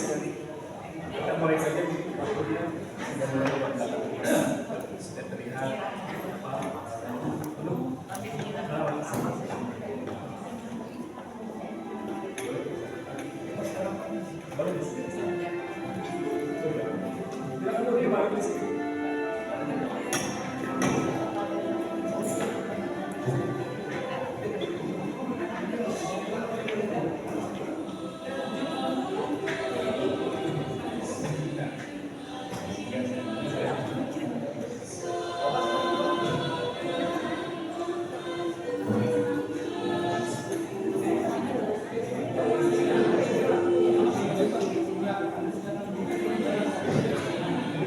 Kita mulai saja di waktunya sudah mulai sudah terlihat penuh.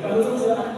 Langsung silakan.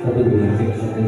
Satu dua cek satu.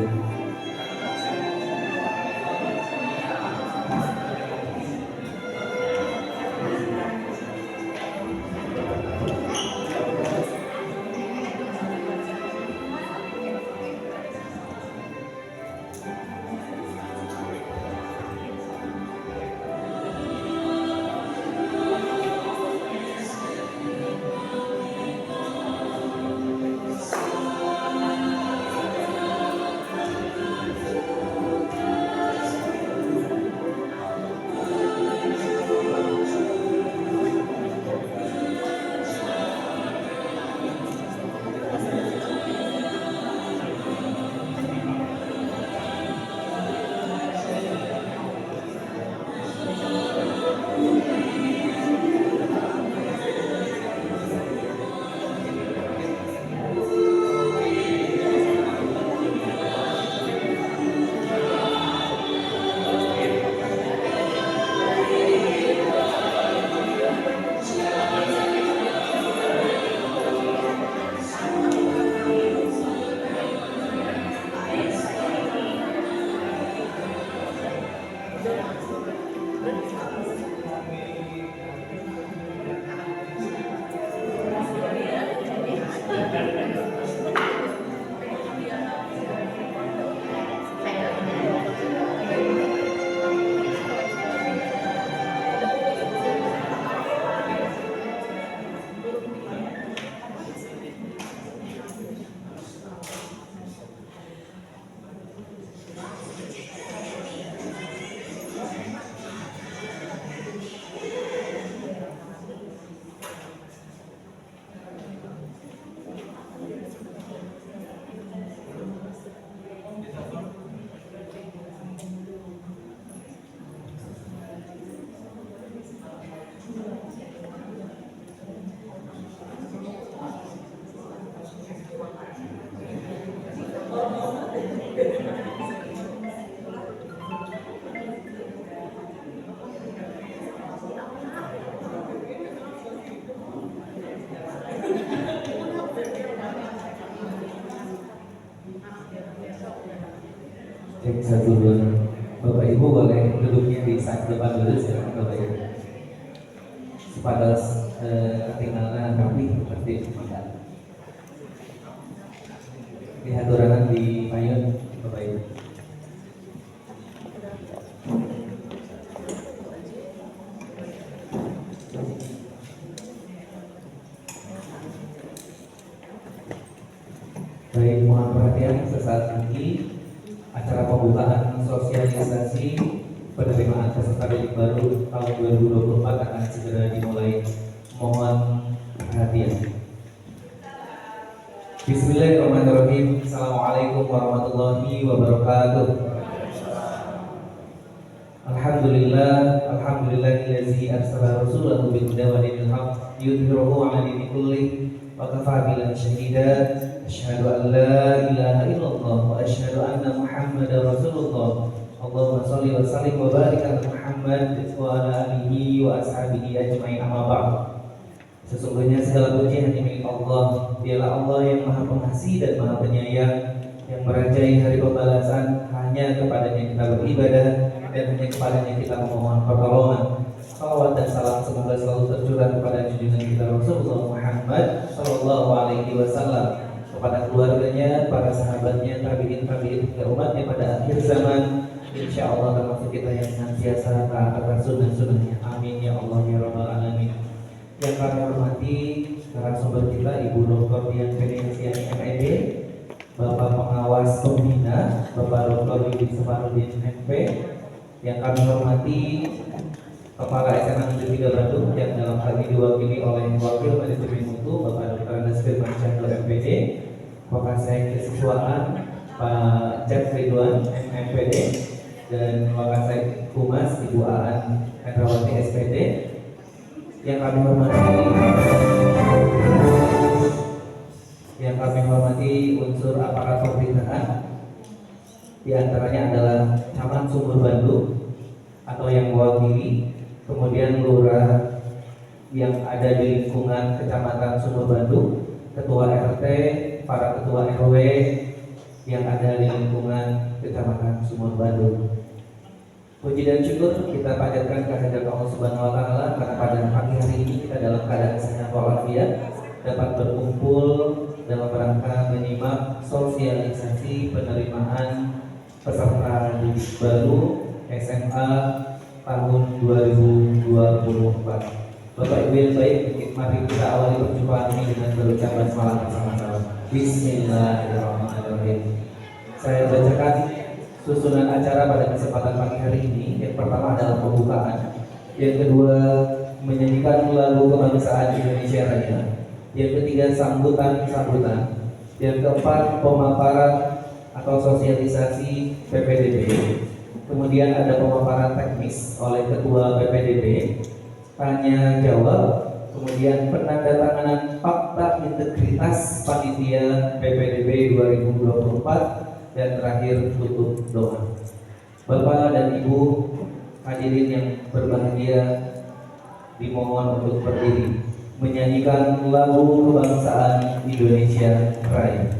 Cek satu dua. Bapak Ibu boleh duduknya di saat depan dulu silakan Bapak Ibu. Sepadas ketinggalan rapi seperti tidak. Lihat aturan di payung Bapak Ibu. Baik, mohon perhatian sesaat lagi acara pembukaan sosialisasi penerimaan peserta didik baru tahun 2024 akan segera dimulai. Mohon perhatian. Bismillahirrahmanirrahim. Assalamualaikum warahmatullahi wabarakatuh. Alhamdulillahillazi arsala rasulahu bil huda wa dinil haqq yudhhiruhu 'ala dini kulli wa kafaa billahi shahida. Asyhadu an la ilaha illallah wa asyhadu anna Muhammadar Rasulullah. Allahumma shalli wa sallim wa barik ala Muhammad wa ala alihi wa ashabihi ajmain, amma ba'd. Sesungguhnya segala puji hanya milik Allah. Dialah Allah yang Maha Pengasih dan Maha Penyayang, yang merajai hari pembalasan. Hanya kepadanya kita beribadah dan hanya kepadanya kita memohon pertolongan. Salawat dan salam semoga selalu tercurah kepada junjungan kita Rasulullah Muhammad sallallahu alaihi wasallam, kepada keluarganya, para sahabatnya, tabi'in hingga umatnya pada akhir zaman. Insya Allah termasuk kita yang senantiasa taat atas sunnah-sunnahnya. Amin ya Allah ya Rabbal Alamin. Yang kami hormati narasumber kita Ibu Dr. Dian Venesiani MED, Bapak Pengawas Pembina Bapak Dr. Yudi Safarudin MP. Yang kami hormati Kepala SMA Negeri 3 Bandung yang dalam hal ini diwakili oleh Wakil Manajemen Mutu Bapak Dr. Andes Firman Chandra MPD, Wakasek Kesiswaan Pak Cep Ridwan MPD, dan Wakasek Humas Ibu Aan Hendrawati SPD. Yang kami hormati unsur aparat pemerintahan, di antaranya adalah Camat Sumur Bandung atau yang mewakili, kemudian lurah yang ada di lingkungan Kecamatan Sumur Bandung, ketua RT, para ketua RW yang ada di lingkungan Kecamatan Sumur Badu. Puji dan syukur kita panjatkan kehadirat Allah Subhanahu wa taala karena pada pagi hari ini kita dalam keadaan sehat walafiat dapat berkumpul dalam rangka menyimak sosialisasi penerimaan peserta didik baru SMA tahun 2024. Bapak Ibu yang baik, mari kita awali perjumpaan ini dengan berucapan salam bersama-sama. Bismillahirrahmanirrahim. Saya bacakan susunan acara pada kesempatan pagi hari ini. Yang pertama adalah pembukaan, yang kedua menyanyikan lagu kebangsaan Indonesia Raya, yang ketiga sambutan, yang keempat pemaparan atau sosialisasi PPDB, kemudian ada pemaparan teknis oleh ketua PPDB, tanya jawab, kemudian penandatanganan fakta integritas panitia PPDB 2024, dan terakhir tutup doa. Bapak dan Ibu hadirin yang berbahagia, dimohon untuk berdiri menyanyikan lagu kebangsaan Indonesia Raya.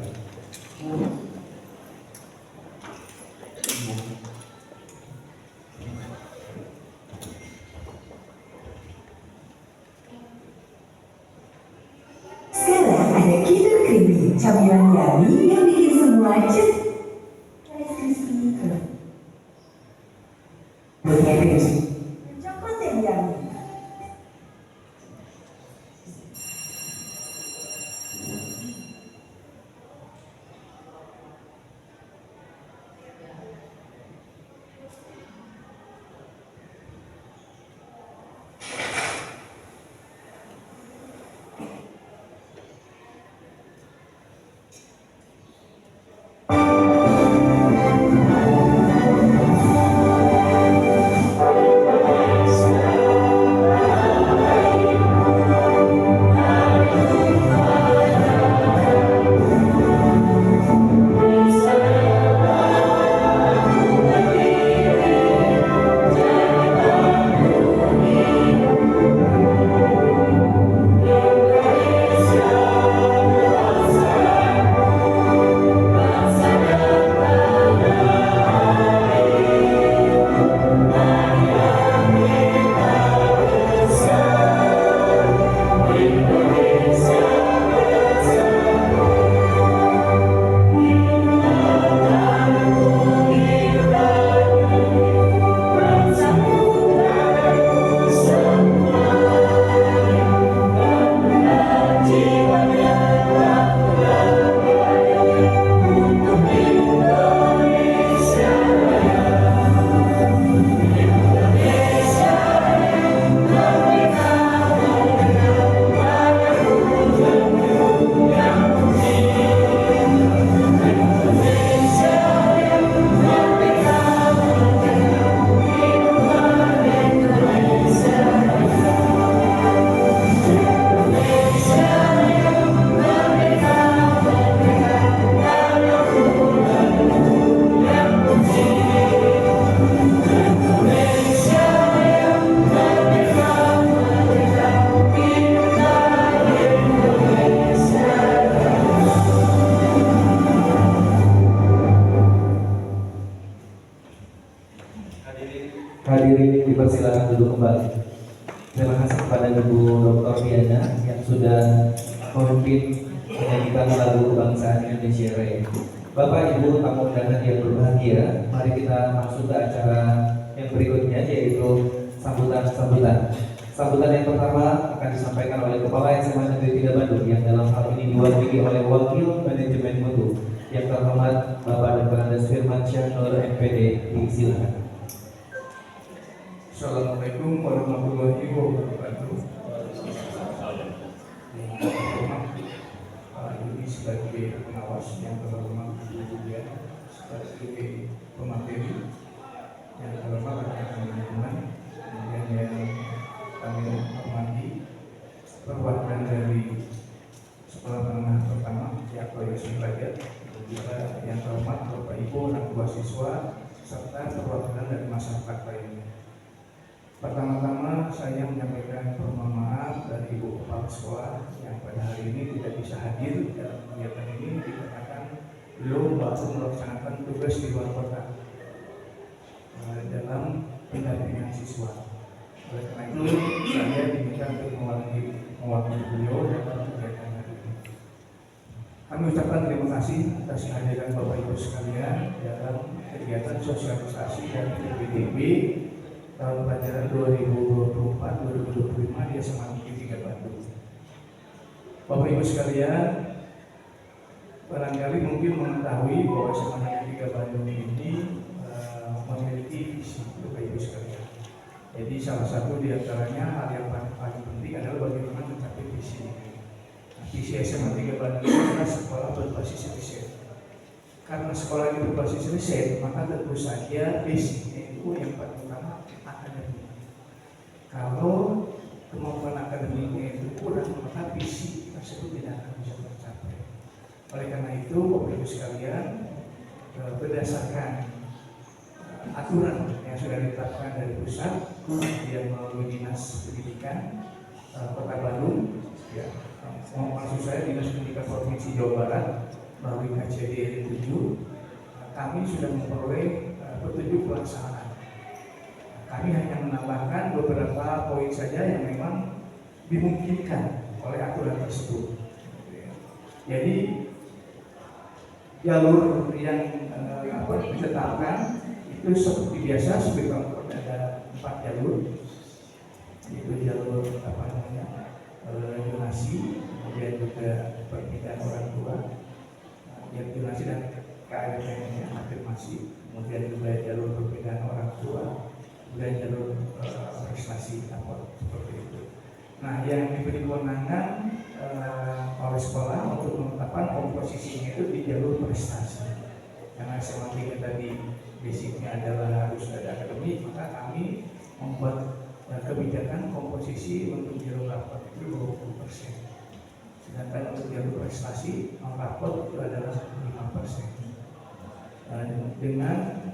Sekarang ada Kinder Creamy, camilan yummy yang bikin semua Rice Krispy Kreme. Punya Krispy, coklat yang yummy. Hadirin dipersilakan duduk kembali. Terima kasih kepada Ibu Dr. Diana yang sudah memimpin menyanyikan lagu kebangsaan Indonesia Raya. Bapak Ibu tamu undangan yang berbahagia, mari kita masuk ke acara yang berikutnya, yaitu sambutan. Sambutan yang pertama akan disampaikan oleh Kepala SMA Negeri 3 Bandung yang dalam hal ini diwakili oleh Wakil Manajemen Mutu yang terhormat Bapak Dr. Andes Firmansyah Nur MPD. Silakan. Assalamualaikum warahmatullahi wabarakatuh. Ini sebagai pengawas yang terhormat, kemudian sebagai pemateri yang terhormat rekan manajemen, kemudian yang kami hormati perwakilan dari sekolah menengah pertama Yakto Yosef Derajat, juga yang terhormat Bapak Ibu anak buah siswa serta perwakilan dari masyarakat lainnya. Pertama-tama saya menyampaikan permohonan maaf dari Ibu Kepala Sekolah yang pada hari ini tidak bisa hadir dalam kegiatan ini dikarenakan belum baru melaksanakan tugas di luar kota dalam pendampingan siswa. Oleh karena itu saya diminta untuk mewakili beliau dalam kegiatan hari ini. Kami ucapkan terima kasih atas kehadiran Bapak Ibu sekalian dalam kegiatan sosialisasi dan PPDB tahun pelajaran 2024-2025 di SMA Negeri 3 Bandung. Bapak Ibu sekalian, barangkali mungkin mengetahui bahwa SMA Negeri 3 Bandung ini memiliki visi, Bapak Ibu sekalian. Jadi salah satu di antaranya hal yang paling penting adalah bagaimana mencapai visi ini. Visi SMA 3 Bandung adalah sekolah berbasis riset. Karena sekolah ini berbasis riset, maka tentu saja basicnya itu yang paling utama akademik. Kalau kemampuan akademiknya itu kurang, maka visi tersebut tidak akan bisa tercapai. Oleh karena itu, Bapak Ibu sekalian, berdasarkan aturan yang sudah ditetapkan dari pusat, kemudian melalui Dinas Pendidikan Kota Bandung, ya, maksud saya Dinas Pendidikan Provinsi Jawa Barat melalui KCD 7, kami sudah memperoleh petunjuk pelaksanaan. Kami hanya menambahkan beberapa poin saja yang memang dimungkinkan oleh aturan tersebut. Jadi jalur yang ditetapkan itu seperti biasa, seperti ada 4 jalur, yaitu jalur donasi, kemudian juga perpindahan orang tua, donasi dan KRP-nya afirmasi, kemudian juga jalur perpindahan orang tua, kemudian jalur prestasi seperti itu. Nah, yang diberi kewenangan oleh sekolah untuk menetapkan komposisinya itu di jalur prestasi. Karena SMA 3 tadi basicnya adalah harus ada akademik, maka kami membuat kebijakan komposisi untuk jalur rapot itu 20%. Sedangkan untuk jalur prestasi non rapot itu adalah 5%. Dengan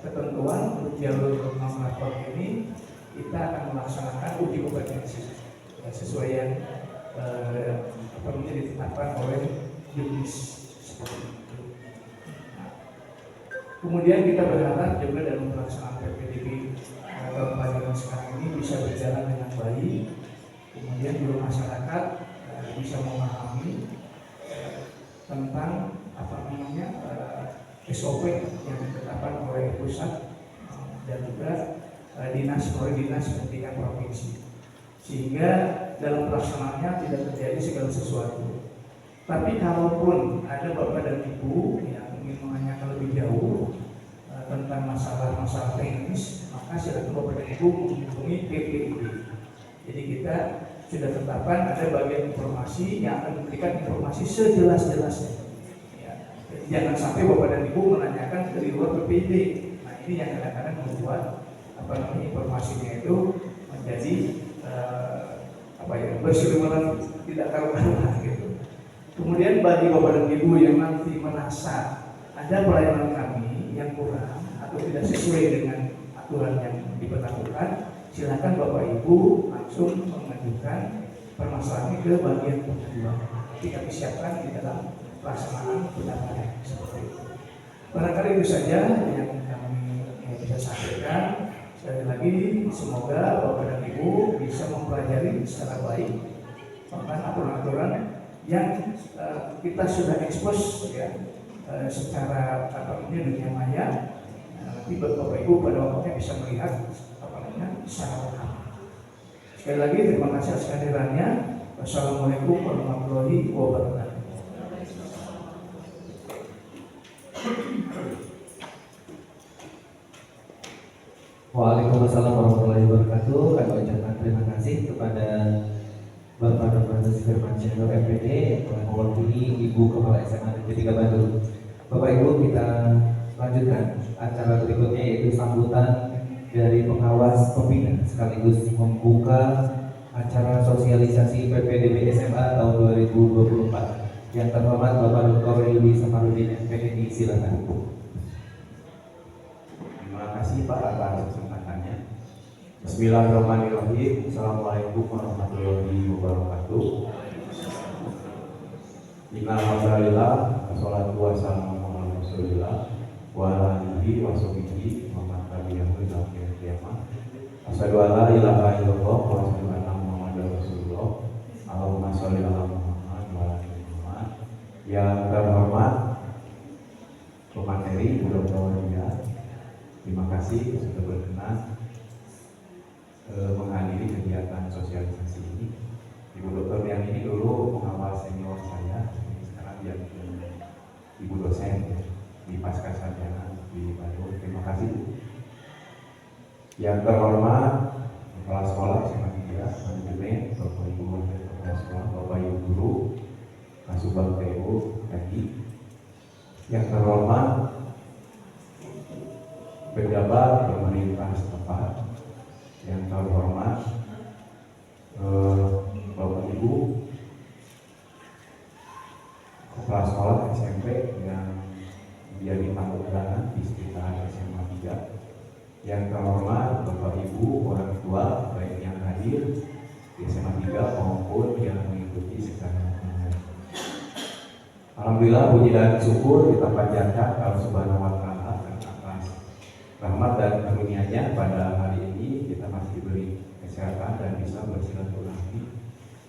ketentuan untuk jalur non rapot ini kita akan melaksanakan uji kompetensi sesuai yang ditetapkan oleh Dinas seperti itu. Kemudian kita berharap juga dalam pelaksanaan PPDB tahun pelajaran sekarang ini bisa berjalan dengan baik. Kemudian juga masyarakat bisa memahami tentang SOP yang ditetapkan oleh pusat dan juga dinas pendidikan provinsi, sehingga dalam pelaksanaannya tidak terjadi segala sesuatu. Tapi kalaupun ada bapak dan ibu yang ingin menanyakan lebih jauh tentang masalah-masalah teknis, maka silakan bapak dan ibu menghubungi PPID. Jadi kita sudah tetapkan ada bagian informasi yang akan memberikan informasi sejelas-jelasnya. Ya. Jadi jangan sampai bapak dan ibu menanyakan dari luar PPID. Nah, ini yang kadang-kadang membuat informasinya itu menjadi berseliweran tidak karuan gitu. Kemudian bagi bapak dan ibu yang nanti merasa ada pelayanan kami yang kurang atau tidak sesuai dengan aturan yang diberlakukan, silakan bapak ibu langsung mengajukan permasalahan ke bagian pengaduan. Nanti kami siapkan di dalam pelaksanaan pendaftaran seperti itu. Barangkali itu saja yang kami bisa sampaikan. Sekali lagi, semoga bapak dan ibu bisa mempelajari secara baik tentang aturan-aturan yang kita sudah ekspos ya, secara dunia maya. Nanti bapak ibu pada waktunya bisa melihat secara lengkap. Sekali lagi terima kasih atas kehadirannya. Wassalamualaikum warahmatullahi wabarakatuh. Waalaikumsalam warahmatullahi wabarakatuh. Kami ucapkan terima kasih kepada Bapak Dr. Firmansyah MPD yang telah mewakili Ibu Kepala SMA Negeri 3 Bandung. Bapak Ibu, kita lanjutkan acara berikutnya, yaitu sambutan dari pengawas pembina sekaligus membuka acara sosialisasi PPDB SMA tahun 2024. Yang terhormat Bapak Dr. Yudi Safarudin MPD, silakan. Terima kasih Pak atas kesempatannya. Bismillahirrahmanirrahim. Assalamualaikum warahmatullahi wabarakatuh. Innalhamdulillah, wassalatu wassalamu ala rasulillah wa ala alihi wa sahbihi wa man tabi'ahu ila yaumil qiyamah. Asyhadu an la ilaha illallah wa asyhadu anna Muhammadar Rasulullah. Allahumma sholli ala Muhammad wa ala ali Muhammad. Yang terhormat pemateri Bu Dr. Ria, terima kasih sudah berkenan menghadiri kegiatan sosialisasi ini. Ibu Dr. yang ini dulu pengawal senior saya, sekarang jadi ibu dosen di Pascasarjana di Bandung. Terima kasih. Yang terhormat kepala sekolah SMA 3 manajemen, Bapak Ibu kepala sekolah, Bapak Ibu guru, Kasubag TU, TNI. Yang terhormat pejabat pemerintah setempat. Yang terhormat Bapak Ibu kepala sekolah SMP yang menjadi tamu undangan di sekitar SMA 3. Yang terhormat Bapak Ibu orang tua baik yang hadir di SMA 3 maupun yang mengikuti secara online. Alhamdulillah puji dan syukur kita panjatkan Allah Subhanahu wa taala atas rahmat dan karunia-Nya pada hari ini kita masih diberi kesehatan dan bisa bersilaturahmi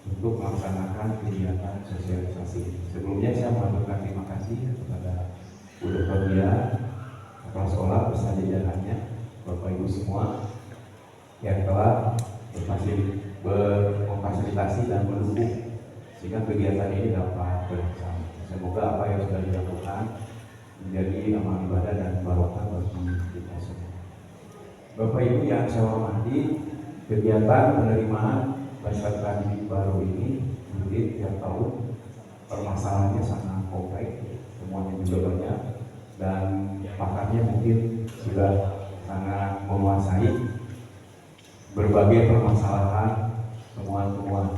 untuk melaksanakan kegiatan sosialisasi. Sebelumnya saya mengucapkan terima kasih kepada Bu Dr. Ria, kepala sekolah beserta jajarannya, Bapak Ibu semua yang telah memfasilitasi dan mendukung sehingga kegiatan ini dapat berlangsung. Semoga apa yang sudah dilakukan menjadi amal ibadah dan barokah bagi kita semua. Bapak Ibu yang saya hormati, kegiatan penerimaan peserta didik baru ini mungkin tiap tahun permasalahannya sangat kompleks, semuanya juga banyak dan pakarnya mungkin sudah sangat menguasai berbagai permasalahan temuan-temuan,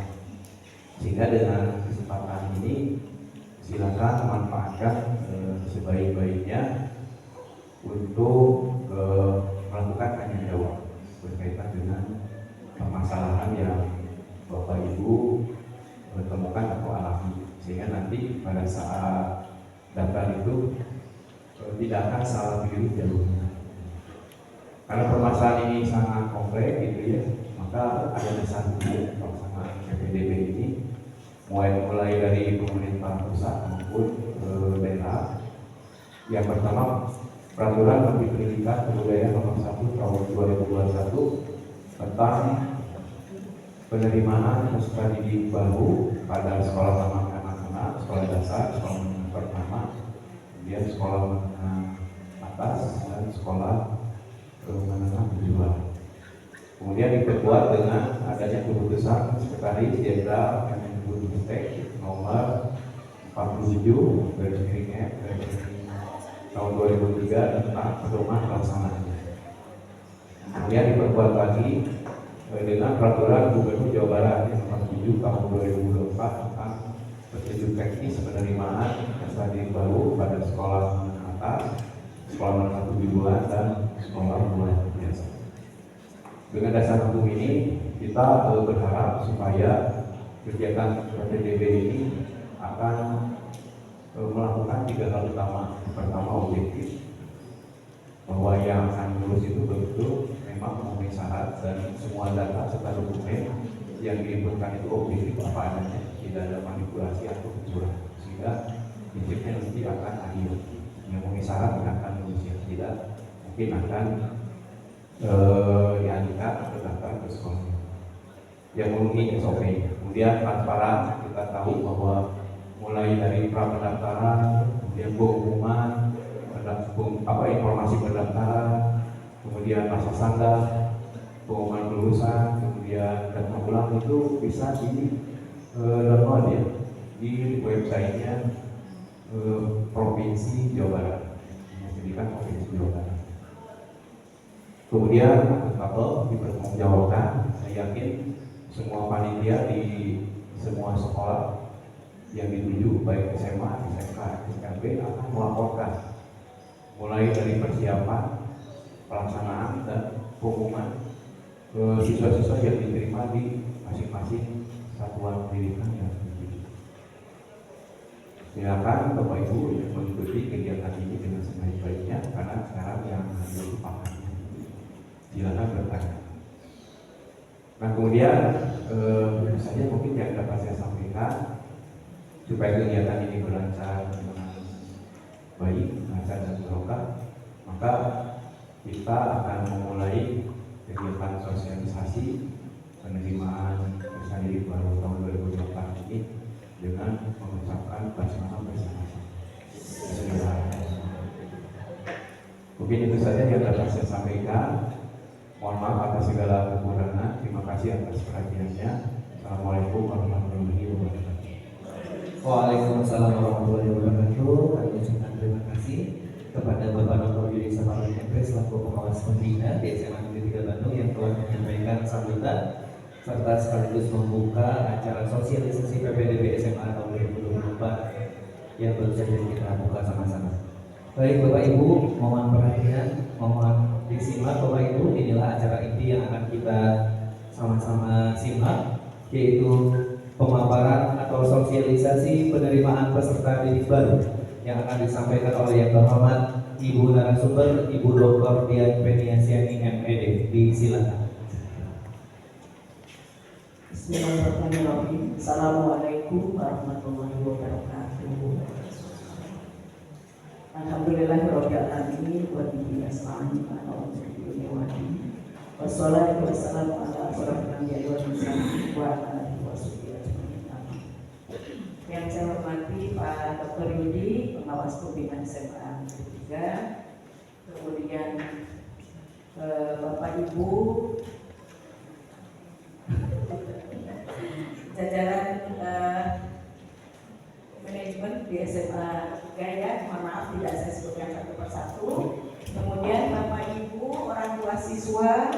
sehingga dengan kesempatan ini silakan manfaatkan sebaik-baiknya untuk melakukan tanya jawab berkaitan dengan permasalahan yang Bapak Ibu temukan atau alami, sehingga nanti pada saat daftar itu tidak akan salah pilih jalurnya. Karena permasalahan ini sangat kompleks gitu ya, maka ada dasar hukum pelaksanaan PPDB ini mulai dari pemerintah pusat maupun daerah. Yang pertama, Peraturan Menteri Pendidikan Kebudayaan Nomor 1 Tahun 2021 tentang penerimaan peserta didik baru pada sekolah taman kanak-kanak, sekolah dasar, sekolah menengah pertama, kemudian sekolah menengah atas dan sekolah menengah kejuruan. Kemudian diperkuat dengan adanya keputusan Sekretaris Jenderal Kemendikbudristek nomor 47/F tahun 2003 tentang pedoman pelaksanaannya. Kemudian diperkuat lagi dengan Peraturan Gubernur Jawa Barat nomor 7 tahun 2024 tentang petunjuk teknis penerimaan peserta didik baru pada sekolah menengah atas, sekolah menengah kejuruan dan sekolah menengah biasa. Dengan dasar hukum ini kita berharap supaya kegiatan PPDB ini akan melakukan 3 hal utama. Pertama, objektif, bahwa yang akan lulus itu betul memang memenuhi syarat dan semua data serta dokumen yang diinputkan itu objektif apa adanya, tidak ada manipulasi atau kecurangan, sehingga prinsipnya nanti akan adil. Yang memenuhi syarat akan lulus, yang tidak mungkin akan dialihkan atau daftar ke sekolah yang memenuhi SOP. Kemudian transparan, kita tahu bahwa mulai dari pra pendaftaran, kemudian pengumuman, informasi pendaftaran, kemudian masa sangga, pengumuman kelulusan, kemudian data ulang itu bisa di download ya di websitenya Provinsi Jawa Barat, Pendidikan Provinsi Jawa Barat. Kemudian akuntabel dipertanggungjawabkan. Saya yakin semua panitia di semua sekolah yang dituju baik SMA, SMK, SMP akan melaporkan mulai dari persiapan, pelaksanaan dan pengumuman siswa-siswa yang diterima di masing-masing satuan pendidikan yang dituju. Silakan Bapak Ibu yang mengikuti kegiatan ini dengan sebaik-baiknya karena sekarang yang dilupakan. Silakan bertanya. Nah kemudian saja mungkin yang dapat saya sampaikan supaya kegiatan ini berlancar dengan baik, lancar dan barokah, maka kita akan memulai kegiatan sosialisasi penerimaan peserta didik baru tahun 2024 ini dengan mengucapkan basmalah bersama-sama. Bismillahirrahmanirrahim. Mungkin itu saja yang dapat saya sampaikan. Mohon maaf atas segala kekurangan. Terima kasih atas perhatiannya. Assalamualaikum warahmatullahi wabarakatuh. Waalaikumsalam warahmatullahi wabarakatuh. Kami ucapkan terima kasih kepada Bapak Dr. Yudi Saparudin MP selaku pengawas pembina di SMA Negeri 3 Bandung yang telah menyampaikan sambutan serta sekaligus membuka acara sosialisasi PPDB SMA tahun 2024 yang baru saja kita buka sama-sama. Baik Bapak Ibu, mohon perhatian, mohon disimak Bapak Ibu, inilah acara inti yang akan kita sama-sama simak, yaitu pemaparan atau sosialisasi penerimaan peserta didik baru yang akan disampaikan oleh yang terhormat Ibu narasumber Ibu Dr. Dian Peniasiani MED. Disilakan. Bismillahirrahmanirrahim. Assalamualaikum warahmatullahi wabarakatuh. Alhamdulillahirabbil alamin wa bihi nasta'in ala umuri dunya wa din. Wassalatu wassalamu ala asyrofil anbiya'i wal mursalin wa ala alihi washabihi ajmain. Yang saya hormati Pak Dr. Yudi, pengawas pembina SMA Negeri 3, kemudian Bapak Ibu jajaran manajemen di SMA Gaya, mohon maaf tidak saya sebutkan satu persatu. Kemudian Bapak Ibu, orang tua siswa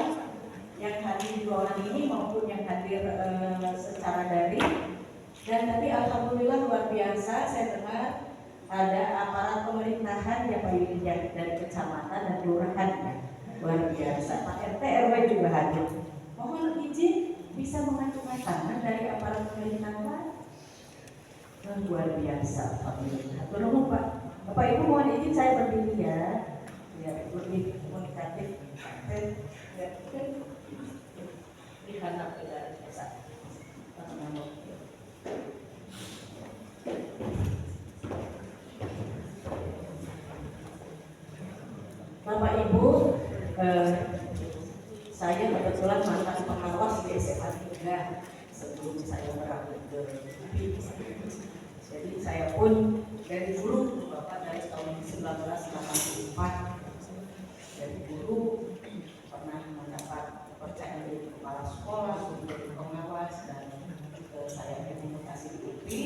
yang hadir 2 orang ini maupun yang hadir secara daring. Dan tadi alhamdulillah luar biasa saya dengar ada aparat pemerintahan yang dari kecamatan dan kelurahan ya. Luar biasa, Pak RT RW juga hadir. Mohon izin bisa mengacungkan tangan dari aparat pemerintahan. Luar biasa Pak. Tolong Pak. Bapak Ibu mohon izin saya berdiri ya. Biar lebih komunikatif. Lihat apa dari biasa. Bapak Ibu, saya kebetulan mantan pengawas di SMA 3 sebelum saya berangkat ke UPI. Jadi saya pun dari dulu Bapak dari tahun 1984 dari dulu pernah mendapat kepercayaan dari kepala sekolah menjadi pengawas dan saya dimutasi di UPI.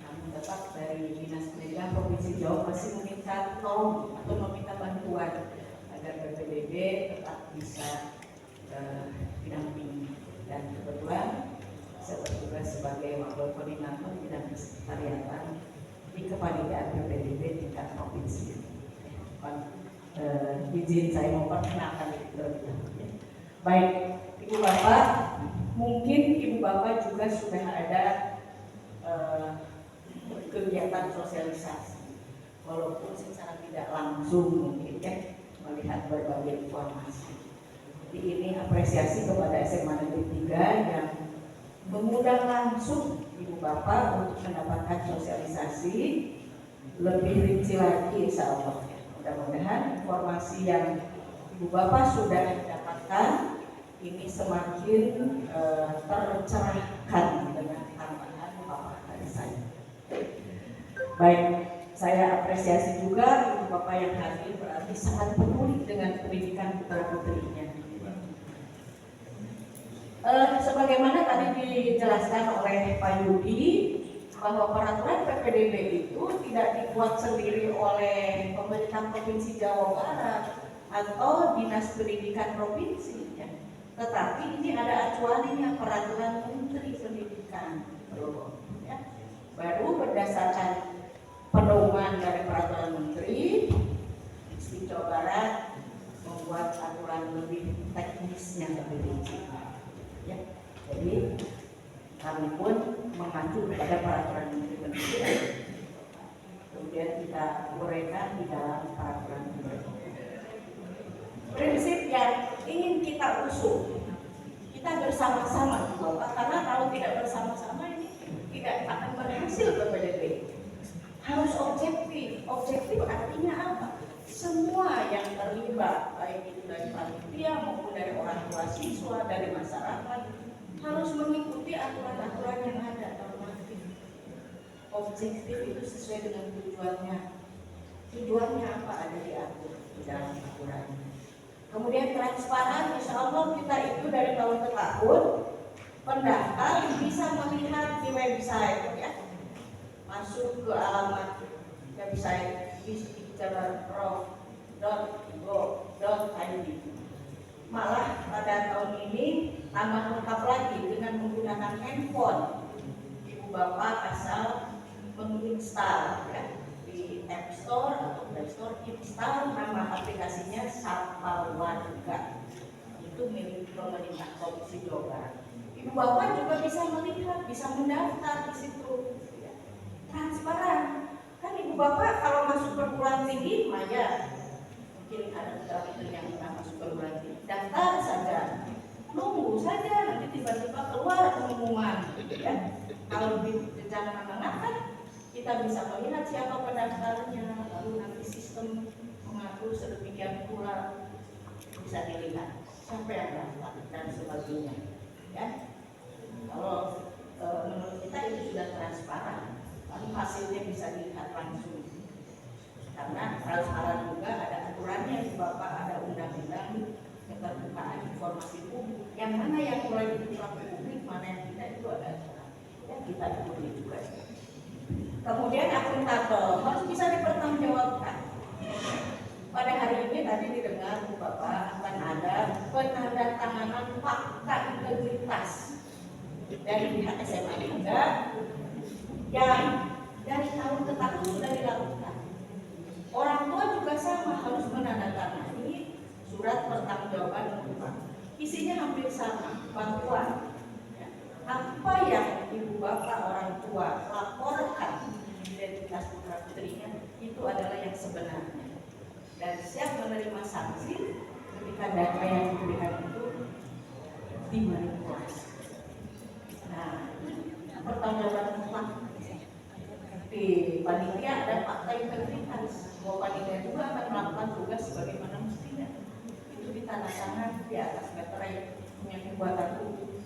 Namun tetap dari Dinas Pendidikan Provinsi Jawa masih meminta tolong atau meminta bantuan agar PPDB tetap bisa didampingi, dan kebetulan saya bertugas sebagai wakil koordinator bidang kesekretariatan di kepanitiaan PPDB tingkat provinsi. Izin saya memperkenalkan itu. Baik, Ibu Bapak, mungkin Ibu Bapak juga sudah ada kegiatan sosialisasi, walaupun secara tidak langsung mungkin ya melihat berbagai informasi. Jadi ini apresiasi kepada SMA Negeri 3 yang mengundang langsung Ibu Bapak untuk mendapatkan sosialisasi lebih rinci lagi insya Allah. Mudah-mudahan informasi yang Ibu Bapak sudah dapatkan ini semakin tercerahkan dengan tambahan Bapak dari saya. Baik, saya apresiasi juga Ibu Bapak yang hadir berarti sangat peduli dengan pendidikan putra-putrinya. Sebagaimana tadi dijelaskan oleh Pak Yudi bahwa peraturan PPDB itu tidak dibuat sendiri oleh pemerintah Provinsi Jawa Barat atau Dinas Pendidikan Provinsi, ya. Tetapi ini ada acuannya peraturan Menteri Pendidikan, ya. Baru berdasarkan pedoman dari peraturan Menteri, Provinsi Jawa Barat membuat aturan lebih teknisnya lebih rinci. Ya, jadi kami pun mengacu kepada peraturan Menteri Pendidikan. kemudian kita uraikan di dalam peraturan menteri. Prinsip yang ingin kita usung, kita bersama-sama Bapak, karena kalau tidak bersama-sama ini tidak akan berhasil PPDB. Harus objektif. Objektif artinya apa? Semua yang terlibat, baik itu dari panitia maupun dari orang tua siswa, dari masyarakat, harus mengikuti aturan-aturan yang ada normatif. Objektif itu sesuai dengan tujuannya. Tujuannya apa ada diatur di dalam aturan. Kemudian transparan, insya Allah kita itu dari tahun ke tahun pendaftar bisa melihat di website ya, masuk ke alamat website jabarprof.go.id. Malah pada tahun ini tambah lengkap lagi dengan menggunakan handphone. Ibu Bapak asal menginstal ya, di App Store atau Play Store, install nama aplikasinya Sapa Warga. Itu milik pemerintah Provinsi Jawa Barat. Ibu Bapak juga bisa melihat, bisa mendaftar di situ. Ya. Transparan. Kan Ibu Bapak kalau masuk perguruan tinggi, maya mungkin ada beberapa yang pernah masuk perguruan tinggi, daftar saja, nunggu saja, nanti tiba-tiba keluar pengumuman. Ya. Kalau di jenjang menengah kan kita bisa melihat siapa pendaftarnya, lalu nanti sistem mengatur sedemikian pula bisa dilihat siapa yang daftar dan sebagainya. Ya, kalau menurut kita itu sudah transparan, lalu hasilnya bisa dilihat langsung. Karena transparan juga ada aturannya di Bapak, ada undang-undang keterbukaan informasi publik. Yang mana yang mulai dibuka ke publik, mana yang tidak, itu ada aturan. Ya, kita ikuti juga. Kemudian akuntabel harus bisa dipertanggungjawabkan. Pada hari ini tadi didengar Bu Bapak akan ada penandatanganan fakta integritas dari pihak SMA juga yang dari tahun ke tahun sudah dilakukan. Orang tua juga sama harus menandatangani surat pertanggungjawaban rumah. Isinya hampir sama, bahwa apa yang ibu bapak orang tua laporkan identitas putra putrinya itu adalah yang sebenarnya, dan siap menerima sanksi ketika data yang diberikan itu dimanipulasi. Nah, pertanggungjawaban mutlak di panitia ada fakta integritas bahwa panitia juga akan melakukan tugas sebagaimana mestinya. Itu ditandatangan di atas meterai punya kekuatan hukum,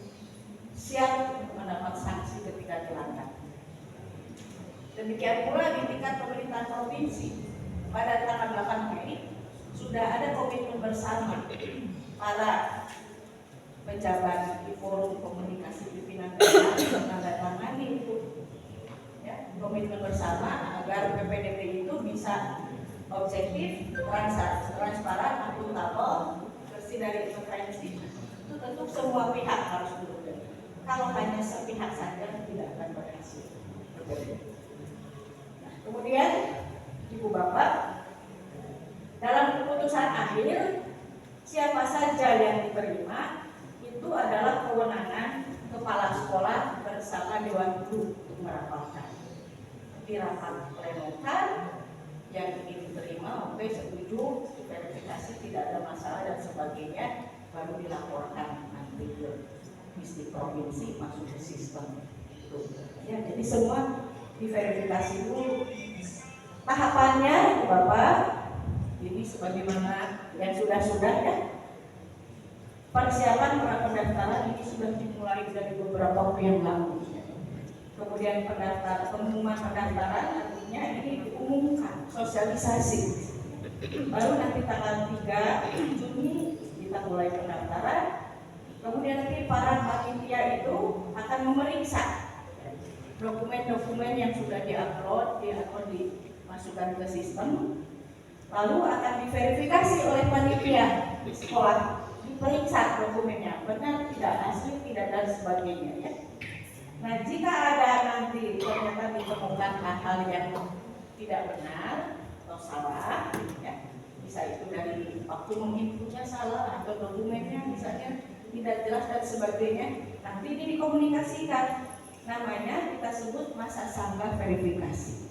siap mendapat sanksi ketika dilanggar. Demikian pula di tingkat pemerintahan provinsi, pada tanggal 8 Mei sudah ada komitmen bersama para pejabat di forum komunikasi pimpinan daerah menandatangani itu ya, komitmen bersama agar PPDB itu bisa objektif, transparan, akuntabel, bersih dari intervensi. Itu tentu semua pihak harus bekerja. Kalau hanya sepihak saja tidak akan berhasil. Nah, kemudian Ibu Bapak, dalam keputusan akhir siapa saja yang diterima itu adalah kewenangan kepala sekolah bersama Dewan Guru untuk merapatkan. Di rapat plenokan yang ingin diterima, oke setuju, verifikasi tidak ada masalah dan sebagainya, baru dilaporkan nanti ke di provinsi masuk ke sistem itu. Ya, jadi semua diverifikasi dulu. Tahapannya, Bapak, ini sebagaimana yang sudah ya. Persiapan para pendaftaran ini sudah dimulai dari beberapa waktu yang lalu. Kemudian pengumuman pendaftaran artinya ini diumumkan, sosialisasi. Lalu nanti tanggal 3 Juni kita mulai pendaftaran. Kemudian nanti para panitia itu akan memeriksa dokumen-dokumen yang sudah diupload, dimasukkan ke sistem, lalu akan diverifikasi oleh panitia di sekolah, diperiksa dokumennya benar, tidak asli, tidak dan sebagainya. Ya. Nah, jika ada nanti ternyata ditemukan hal-hal yang tidak benar atau salah, ya, bisa itu dari waktu menginputnya salah atau dokumennya misalnya tidak jelas dan sebagainya, nanti ini dikomunikasikan, namanya kita sebut masa sanggah verifikasi.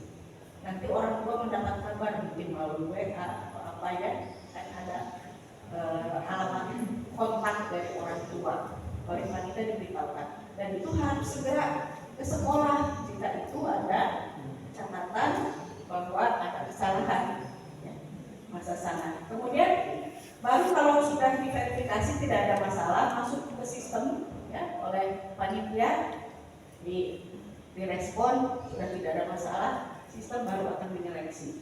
nanti orang tua mendapat kabar mungkin melalui WA atau apa ya, kan ada alamat kontak dari orang tua, oleh panitia diberitahukan, dan itu harus segera ke sekolah jika itu ada catatan bahwa ada kesalahan ya, masa sana. Kemudian baru kalau sudah diverifikasi tidak ada masalah, masuk ke sistem ya, oleh panitia direspon sudah tidak ada masalah, sistem baru akan menyeleksi.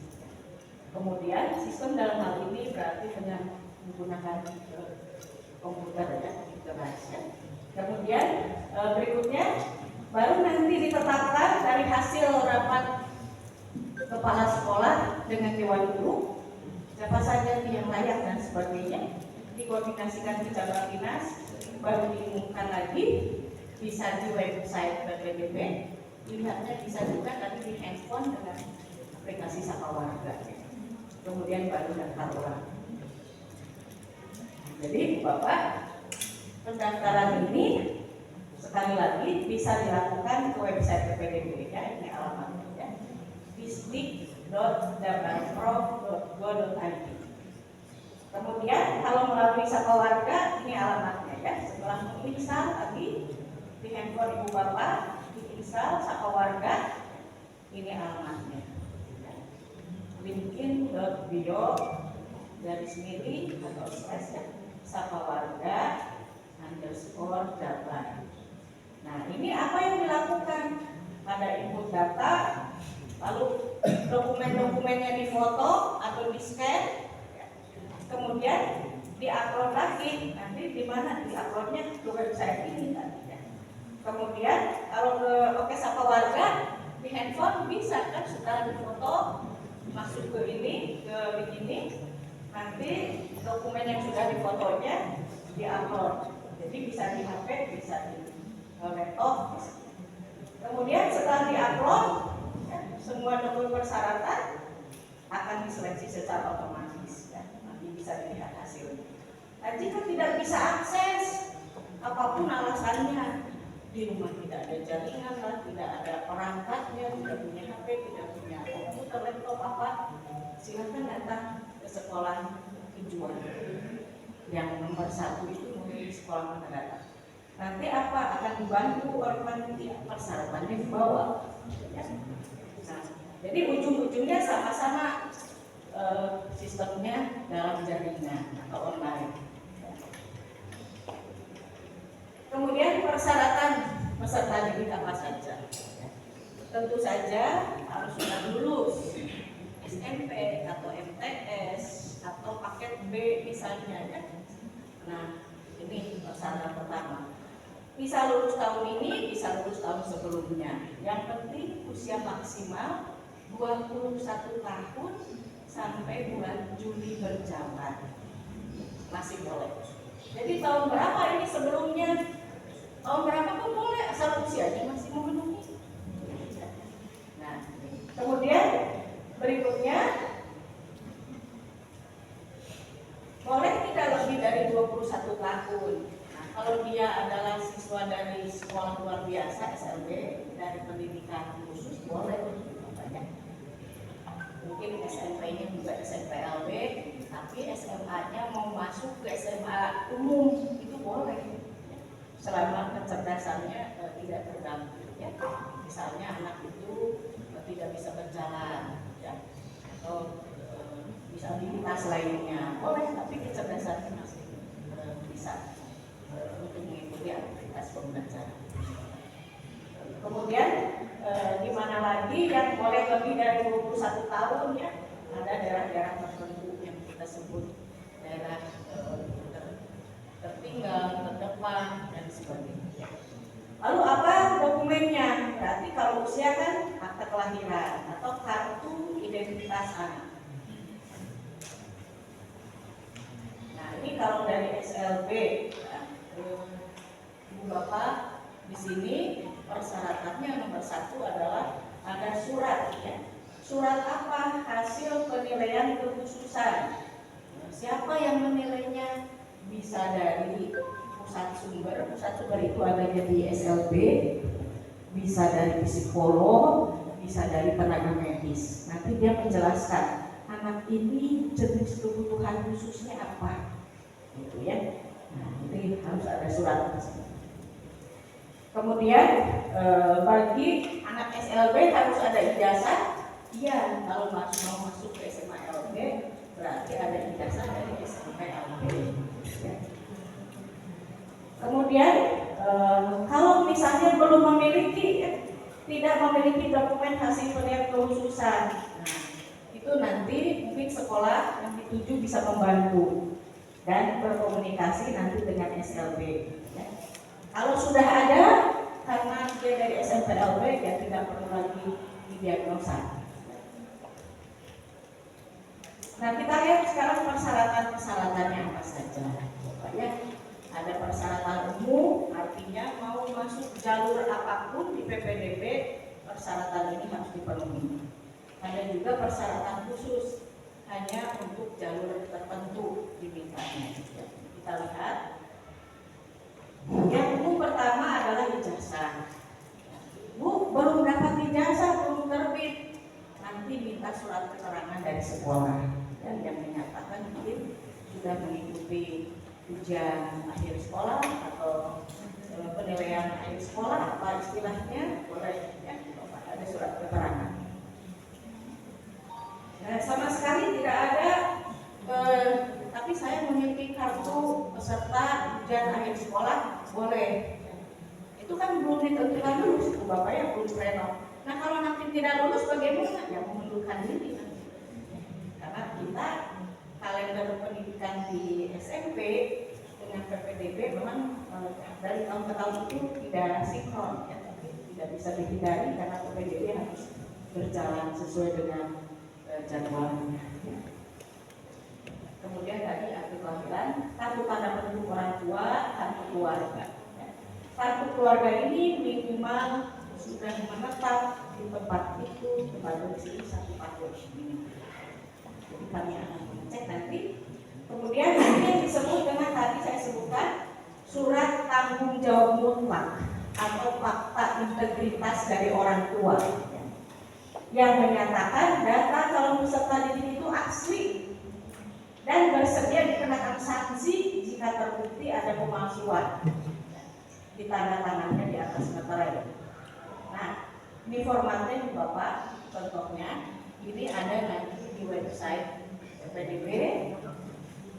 Kemudian sistem dalam hal ini berarti dengan menggunakan komputer ya, ya. Kemudian berikutnya baru nanti ditetapkan dari hasil rapat kepala sekolah dengan dewan guru siapa saja yang layak dan sebagainya, dikoordinasikan ke cabang dinas, baru diumumkan lagi, bisa di website BPDB, dilihatnya bisa juga tadi di handphone dengan aplikasi Sapa Warga, kemudian baru daftar ulang. Jadi Bapak, pendaftaran ini sekali lagi bisa dilakukan ke website BPDB ya, ini alamatnya ya, disdik.jabarprof.go.id. Kemudian kalau melalui Sapa Warga ini alamatnya ya, setelah menginstal tadi di handphone Ibu Bapak diinstal Sapa Warga, ini alamatnya ya. linkin.bio atau slash ya, Sapa Warga _Jabar. Nah ini apa yang dilakukan? Ada input data, lalu dokumen-dokumennya difoto atau di scan, kemudian diupload lagi. Nanti di mana diuploadnya? Ke website ini tadi ya. Kemudian kalau ke Sapa Warga di handphone bisa kan, setelah difoto masuk ke ini, ke link ini, nanti dokumen yang sudah difotonya diupload. Jadi bisa di HP, bisa di laptop. Kemudian setelah diupload, ya, semua dokumen persyaratan akan diseleksi secara otomatis. Ya. Nanti bisa dilihat hasilnya. Nah, jika tidak bisa akses, apapun alasannya, di rumah tidak ada jaringan, tidak ada perangkatnya, tidak punya HP, tidak punya komputer, laptop apa, silakan datang ke sekolah tujuan. Yang nomor 1 itu memilih sekolah mana datang. Nanti apa akan dibantu oleh panitia, persyaratannya dibawa. Ya. Nah, jadi ujung-ujungnya sama-sama sistemnya dalam jaringan atau online. Kemudian persyaratan peserta didik apa saja? Tentu saja harus sudah lulus SMP atau MTS atau paket B misalnya ya. Nah, ini persyaratan pertama. Bisa lulus tahun ini, bisa lulus tahun sebelumnya. Yang penting usia maksimal 21 tahun sampai bulan Juli berjalan. Masih boleh. Jadi tahun berapa ini sebelumnya? Tahun berapa pun boleh, asal usianya masih memenuhi. Nah, kemudian berikutnya boleh tidak lebih dari 21 tahun. Nah, kalau dia adalah siswa dari sekolah luar biasa SLB, dari pendidikan khusus, boleh banyak. Mungkin SMP-nya juga SMPLB, tapi SMA-nya mau masuk ke SMA umum itu boleh, selama kecerdasannya tidak terganggu. Ya. Misalnya anak itu tidak bisa berjalan, ya, atau disabilitas lainnya boleh, tapi kecerdasannya masih bisa untuk mengikuti aktivitas pembelajaran. Kemudian di mana lagi yang boleh lebih dari 21 tahun ya, ada daerah-daerah tertentu yang kita sebut daerah tertinggal, terdepan dan sebagainya. Lalu apa dokumennya? Berarti kalau usia kan akta kelahiran atau kartu identitas anak. Nah ini kalau dari SLB, ya, Ibu Bapak di sini persyaratannya nomor 1 adalah ada surat, ya. Surat apa? Hasil penilaian kekhususan. Siapa yang menilainya? Bisa dari pusat sumber itu adanya di SLB, bisa dari psikolog, bisa dari tenaga medis. Nanti dia menjelaskan anak ini jenis kebutuhan khususnya apa, gitu ya. Nah, itu harus ada surat. Kemudian bagi anak SLB harus ada ijazah. Iya, kalau mau masuk ke SMA LB berarti ada ijazah dari SMP LB. Ya. Kemudian kalau misalnya belum memiliki, tidak memiliki dokumen hasil penilaian kekhususan, nah, itu nanti mungkin sekolah yang dituju bisa membantu dan berkomunikasi nanti dengan SLB. Ya. Kalau sudah ada, karena dia dari SMP LB, ya tidak perlu lagi didiagnosa. Nah, kita lihat sekarang persyaratan-persyaratannya apa saja. Ya, ada persyaratan umum, artinya mau masuk jalur apapun di PPDB, persyaratan ini harus dipenuhi. Ada juga persyaratan khusus, hanya untuk jalur tertentu dimintanya. Ya, kita lihat. Yang umum pertama adalah ijazah. Bu, belum dapat ijazah, belum terbit, nanti minta surat keterangan dari sekolah yang menyatakan mungkin sudah mengikuti ujian akhir sekolah atau penilaian akhir sekolah, apa istilahnya, boleh ya, ada surat keterangan. Nah, sama sekali tidak ada, tapi saya memiliki kartu peserta ujian akhir sekolah, boleh. Itu kan belum ditentukan lulus, itu bapaknya belum renov. Nah, kalau nanti tidak lulus bagaimana? Ya mengundurkan diri. Karena kita kalender pendidikan di SMP dengan PPDB memang dari tahun ke tahun itu tidak sinkron, ya, tapi tidak bisa dihindari karena PPDB harus berjalan sesuai dengan jadwalnya. Ya. Kemudian tadi akte kelahiran, kartu tanda penduduk orang tua, kartu keluarga. Ya. Kartu keluarga ini minimal sudah menetap di tempat itu berdomisili 1 tahun ini. Jadi kami akan mengecek nanti. Kemudian ini yang disebut dengan tadi saya sebutkan surat tanggung jawab mutlak atau fakta integritas dari orang tua, ya, yang menyatakan data calon peserta didik itu asli dan bersedia dikenakan sanksi jika terbukti ada pemalsuan. Ditandatangannya di atas materai. Nah, ini formatnya Bapak, contohnya ini ada nanti di website PPDB,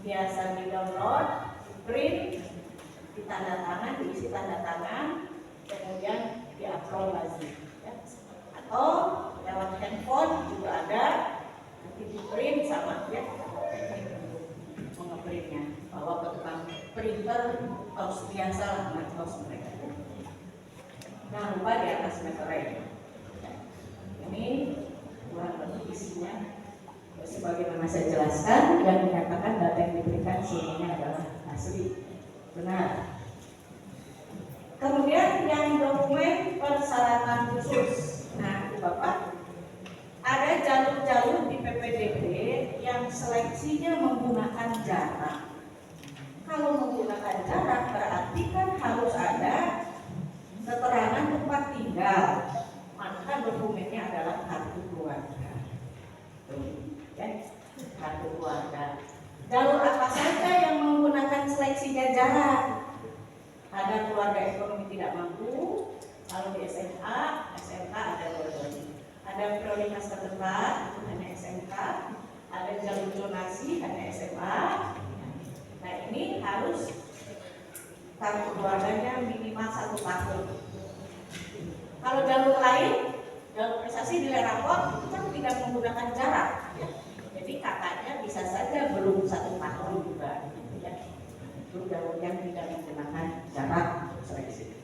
biasa di download, print, ditandatangan, diisi tanda tangan, kemudian diupload lagi. Ya. Atau lewat handphone juga ada, nanti di print sama ya, mengeprintnya, bawa ke tukang printer, kaos biasa lah, kaos mereka. Jangan lupa di atas materai. Ini kurang lebih isinya sebagaimana saya jelaskan, yang menyatakan data yang diberikan semuanya adalah asli, benar. Kemudian yang dokumen persyaratan khusus. Nah, Bapak, ada jalur-jalur di PPDB yang seleksinya menggunakan jarak. Kalau menggunakan jarak berarti kan harus ada keterangan tempat tinggal, maka dokumennya adalah kartu keluarga. Ya, kartu keluarga. Jalur apa saja yang menggunakan seleksinya jarak? Ada keluarga ekonomi tidak mampu, kalau di SMA, SMK ada dua-duanya. Ada prioritas tertentu, hanya SMK. Ada jalur zonasi, hanya SMA. Nah, ini harus kartu keluarganya minimal 1 tahun. Kalau jalur lain, jalur prestasi nilai rapor itu kan tidak menggunakan jarak. Ya. Jadi kakaknya bisa saja belum 1 tahun juga. Ya. Itu jalur yang tidak menggunakan jarak seleksi.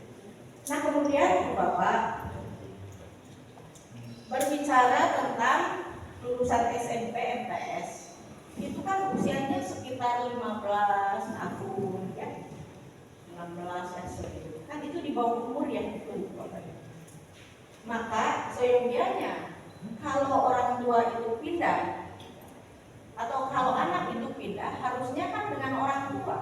Nah, kemudian Bapak berbicara tentang lulusan SMP MTS. Itu kan usianya sekitar 15 tahun, ya. 16 ya segitu. Kan itu di bawah umur yang itu, Bapak. Maka seyogianya kalau orang tua itu pindah atau kalau anak itu pindah, harusnya kan dengan orang tua.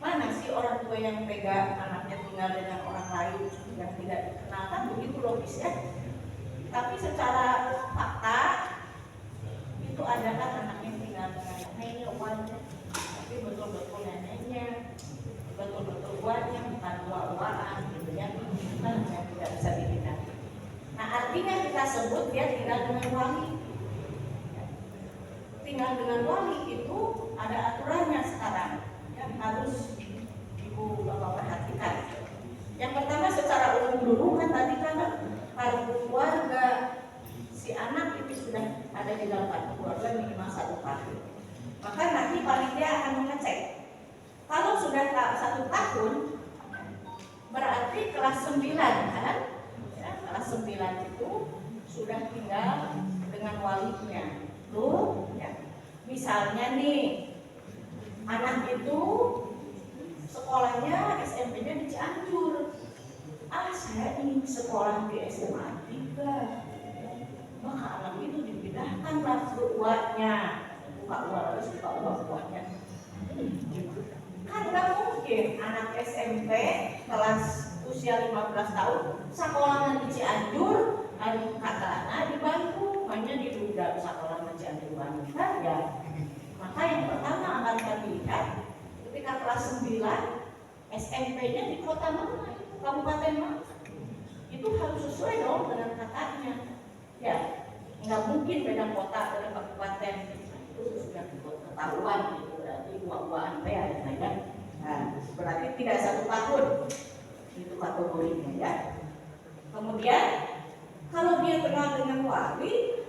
Mana sih orang tua yang pegang anaknya tinggal dengan orang lain yang tidak dikenal, kan begitu logis ya. Tapi kita sebut dia tinggal dengan wali. Tinggal dengan wali itu ada aturannya sekarang yang harus ibu bapak perhatikan. Yang pertama secara umum dulu kan tadi kan kartu keluarga si anak itu sudah ada di dalam kartu keluarga minimal 1 tahun. Maka nanti panitia akan mengecek. Kalau sudah 1 tahun berarti kelas 9 kan? Ya, kelas 9 itu sudah tinggal dengan walinya. Tuh, ya. Misalnya nih anak itu sekolahnya SMP-nya di Cianjur. Saya ingin sekolah di SMA 3. Maka anak itu dipindahkanlah ke uaknya. Buka uang harus buka uangnya. Kan nggak mungkin anak SMP kelas usia 15 tahun sekolahnya di Cianjur, ada kakaknya di Bandung, hanya diduga sekolah di Cianjur Bandung kan ya. Maka yang pertama akan kami lihat ketika kelas 9 SMP-nya di kota mana, kabupaten mana, itu harus sesuai dong dengan kakaknya. Ya, nggak mungkin beda kota dengan kabupaten itu sudah ketahuan itu berarti uang-uang ya. Nah, berarti tidak 1 tahun itu kategorinya ya. Kemudian kalau dia kenal dengan wali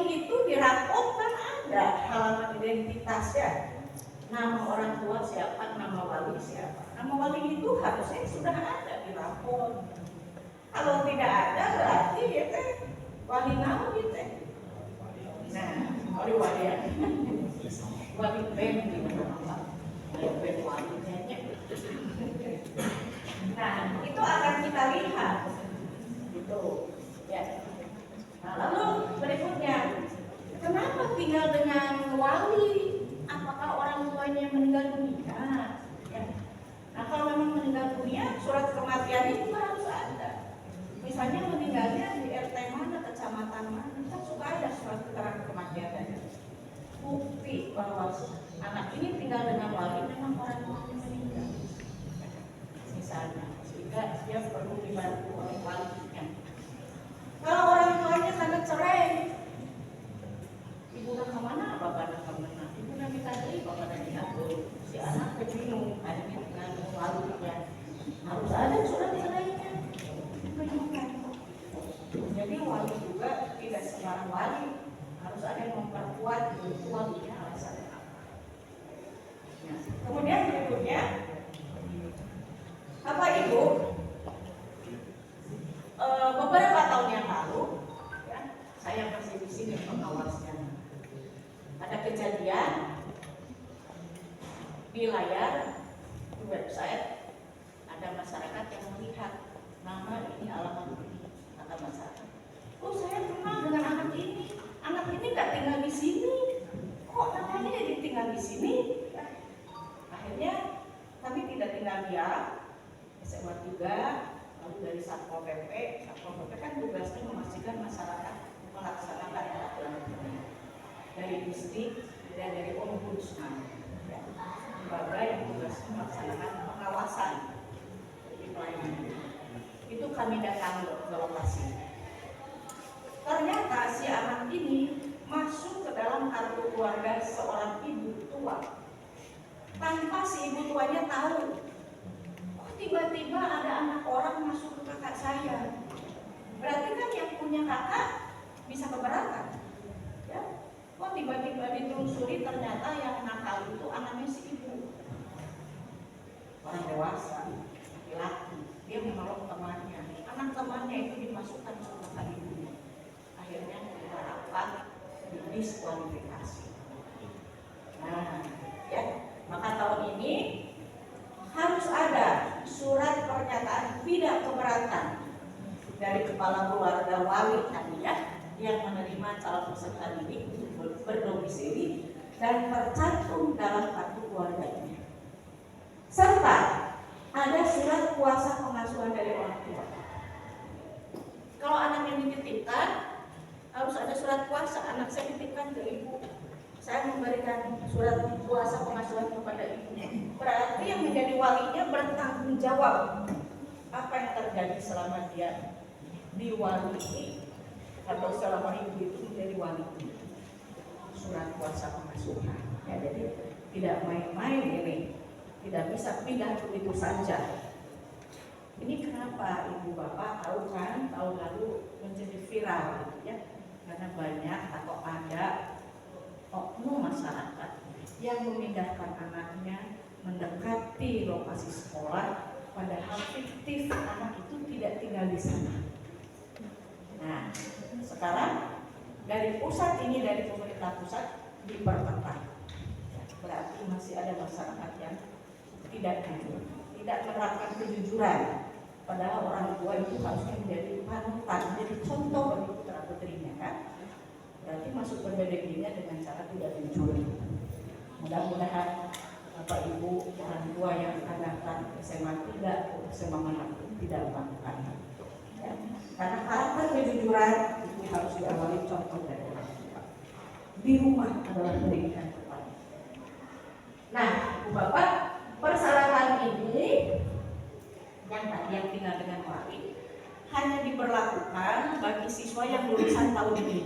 itu dirapotkan ada halaman identitasnya. Nama orang tua siapa, nama wali siapa. Nama wali itu harusnya sudah ada di rapor. Kalau tidak ada berarti ya teh wali nama gitu. Nah, wali ya. Wali ben di mana? Ben wali kayaknya. Nah, itu akan kita lihat. Gitu. Ya. Nah, lalu berikutnya, kenapa tinggal dengan wali? Apakah orang tuanya meninggal dunia? Ya. Nah, kalau memang meninggal dunia, surat kematian itu harus ada. Misalnya meninggalnya di RT mana, kecamatan mana, kan suka ada surat keterangan kematian. Bukti bahwa anak ini tinggal dengan wali memang orang tuanya meninggal. Misalnya, sehingga dia perlu dibantu oleh walinya. Kalau orang tuanya sangat cerai, ibu nak kemana, bapak nak kemana, ibu nak minta beli, bapak nak diatur. Si anak bingung, akhirnya dengan walinya harus ada surat cerainya. Jadi wali juga tidak sembarang wali, harus ada yang memperkuat walinya alasannya apa. Nah, kemudian berikutnya, Bapak Ibu, beberapa tahun yang lalu, ya, saya masih di sini mengawasnya. Ada kejadian di layar di website, ada masyarakat yang melihat nama ini, alamat ini, kata masyarakat. Oh, saya kenal dengan anak ini nggak tinggal di sini. Kok namanya jadi tinggal di sini? Ya. Akhirnya kami tidak tinggal diam, SMA 3, lalu dari Satpol PP kan tugasnya memastikan masyarakat melaksanakan peraturan dari distrik dan dari ombudsman, ya, lembaga yang tugasnya melaksanakan pengawasan di pelayanan. Itu kami datang ke lokasi. Ternyata si anak ini masuk ke dalam kartu keluarga seorang ibu tua tanpa si ibu tuanya tahu. Oh, tiba-tiba ada anak orang masuk ke kakak saya. Berarti kan yang punya kakak bisa keberatan, ya? Oh, tiba-tiba ditelusuri ternyata yang nakal itu anaknya si ibu, orang dewasa, laki-laki. Dia menolong temannya, anak temannya itu dimasukkan ke kakak ibunya. Akhirnya kita rapat, didiskualifikasi. Nah, ya, maka tahun ini harus ada surat pernyataan tidak keberatan dari kepala keluarga wali tadi ya, yang menerima calon peserta didik berdomisili dan tercantum dalam kartu keluarganya. Serta ada surat kuasa pengasuhan dari orang tua. Kalau anak yang dititipkan harus ada surat kuasa. Anak saya dititipkan ke ibu, saya memberikan surat kuasa pengasuhan kepada ibunya. Berarti yang menjadi walinya bertanggung jawab apa yang terjadi selama dia di wali ini atau selama hidup itu menjadi wali surat kuasa pengasuhan. Ya, jadi tidak main-main ini, tidak bisa pindah begitu saja. Ini kenapa ibu bapak tahu kan tahun lalu menjadi viral gitu ya, karena banyak atau ada oknum masyarakat yang memindahkan anaknya mendekati lokasi sekolah, padahal fiktif anak itu tidak tinggal di sana. Nah, sekarang dari pusat ini, dari pemerintah pusat diperketat. Berarti masih ada masyarakat yang tidak jujur, tidak menerapkan kejujuran. Padahal orang tua itu harusnya menjadi panutan, menjadi contoh bagi putra putrinya kan. Berarti masuk pendidikannya dengan cara tidak jujur. Mudah-mudahan Bapak Ibu orang tua yang akan datang SMA 3, SMA manapun tidak melakukan. Ya. Karena karakter kejujuran itu harus diawali contoh dari orang tua. Di rumah adalah pendidikan pertama. Nah, Ibu Bapak, persyaratan ini yang tadi yang tinggal dengan wali hanya diberlakukan bagi siswa yang lulusan tahun ini.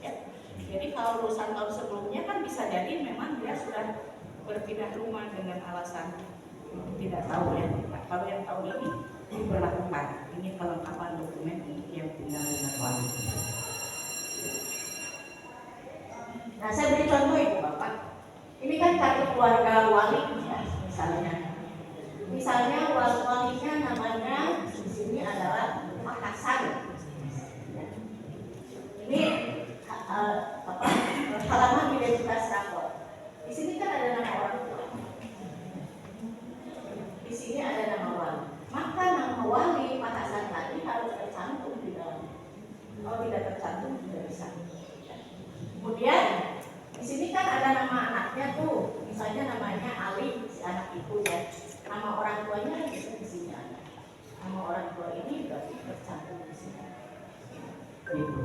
Ya. Jadi kalau lulusan tahun sebelumnya kan bisa jadi memang dia sudah berpindah rumah dengan alasan tidak tahu ya. Nah, kalau yang tahun ini diberlakukan, ini kelengkapan dokumen untuk yang tinggal dengan wali. Nah, saya beri contoh Ibu Bapak. Ini kan kartu keluarga wali ya, misalnya walinya namanya di sini adalah Pak Hasan. Ini halaman identitas rapor. Di sini kan ada nama orang tua. Di sini ada nama wali. Maka nama wali Pak Hasan tadi harus tercantum di dalam. Kalau tidak tercantum tidak bisa. Kemudian di sini kan ada nama anaknya tuh, misalnya namanya Ali, si anak itu ya. Nama orang tuanya bisa di sini ada. Nama orang tua ini berarti tercantum di sini. Gitu.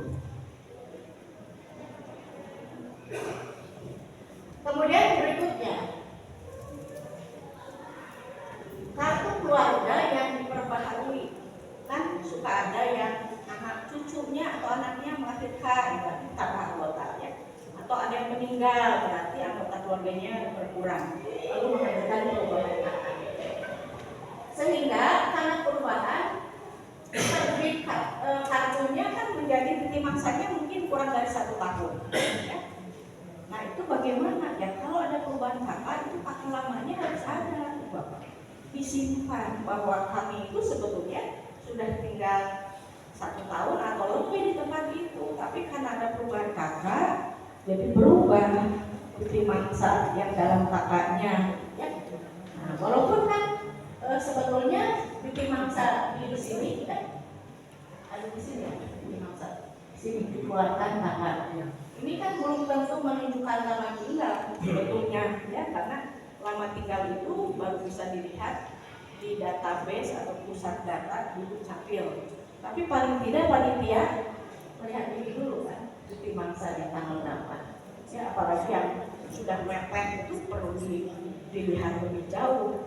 Kemudian berikutnya, kartu keluarga yang diperbaharui. Kan suka ada yang anak cucunya atau anaknya melahirkan, berarti tambah anggota ya. Atau ada yang meninggal, berarti anggota keluarganya berkurang, lalu menghadirkan perubahan kakak. Sehingga karena perubahan terbit kartunya kan menjadi bukti mangsanya mungkin kurang dari 1 tahun ya. Nah itu bagaimana ya, kalau ada perubahan kakak itu kakak lamanya harus ada Bapak, disimpan bahwa kami itu sebetulnya sudah tinggal 1 tahun atau lebih di tempat itu, tapi karena ada perubahan kakak jadi berubah bukti mangsa yang dalam kakaknya ya. Nah, walaupun kan sebetulnya bukti mangsa di sini kan ada di sini ya, bukti mangsa di sini dikeluarkan kakaknya. Ini kan belum tentu menunjukkan lama tinggal sebetulnya ya, karena lama tinggal itu baru bisa dilihat di database atau pusat data di Dukcapil. Tapi paling tidak panitia melihat ini dulu kan, bukti mangsa di tanggal berapa. Ya, apalagi yang sudah mepet itu perlu dilihat lebih jauh.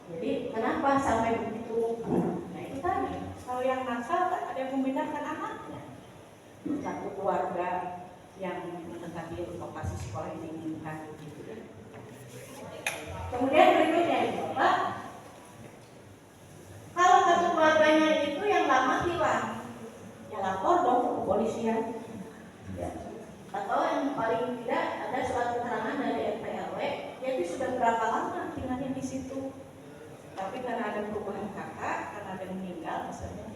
Jadi kenapa sampai begitu? Nah itu tadi, kalau yang nakal kan ada yang memindahkan anaknya. Satu keluarga yang mendekati lokasi sekolah yang diinginkan gitu ya. Kemudian berikutnya Bapak, kalau satu keluarganya itu yang lama hilang, ya lapor dong ke kepolisian. Ya. Atau yang paling tidak ada surat keterangan dari RT RW, jadi sudah berapa lama tinggalnya di situ. Tapi karena ada perubahan kakak, karena ada yang meninggal, misalnya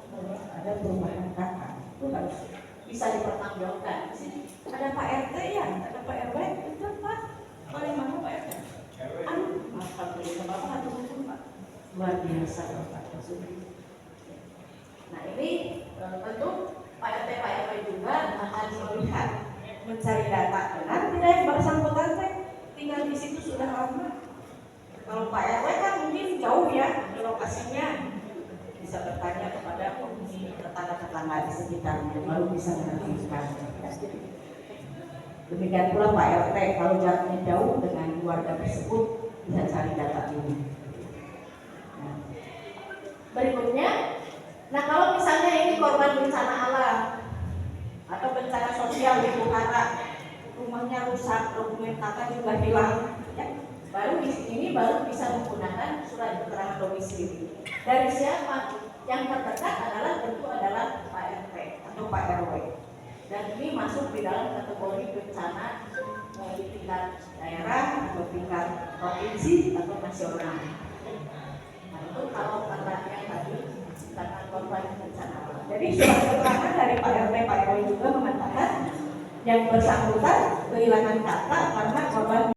ada perubahan kakak, itu harus bisa dipertanggungjawabkan. Di sini ada Pak RT ya, ada Pak RW, itu Pak. Paling mana Pak RT? Alhamdulillah Bapak atau mungkin Pak. Luar biasa Bapak. Nah ini tentu Pak RT Pak RW juga akan melihat, mencari data benar tidak yang bersangkutan tinggal di situ sudah lama. Kalau Pak RW kan mungkin jauh ya di lokasinya, bisa bertanya kepada penghuni tetangga-tetangga di sekitarnya baru bisa menentukan. Demikian pula Pak RT kalau jaraknya jauh dengan keluarga tersebut bisa cari data ini. Nah, berikutnya Nah kalau misalnya ini korban bencana alam atau bencana sosial di Bukhara, rumahnya rusak, dokumen kakak juga hilang, ya, baru di sini baru bisa menggunakan surat keterangan domisili. Dari siapa? Yang terdekat adalah tentu adalah Pak RT atau Pak RW. Dan ini masuk di dalam kategori bencana di tingkat daerah atau tingkat provinsi atau nasional. Nah itu kalau kata yang tadi karena korban bencana alam. Jadi surat keterangan dari Pak RT Pak RW juga mengatakan yang bersangkutan kehilangan kakak karena korban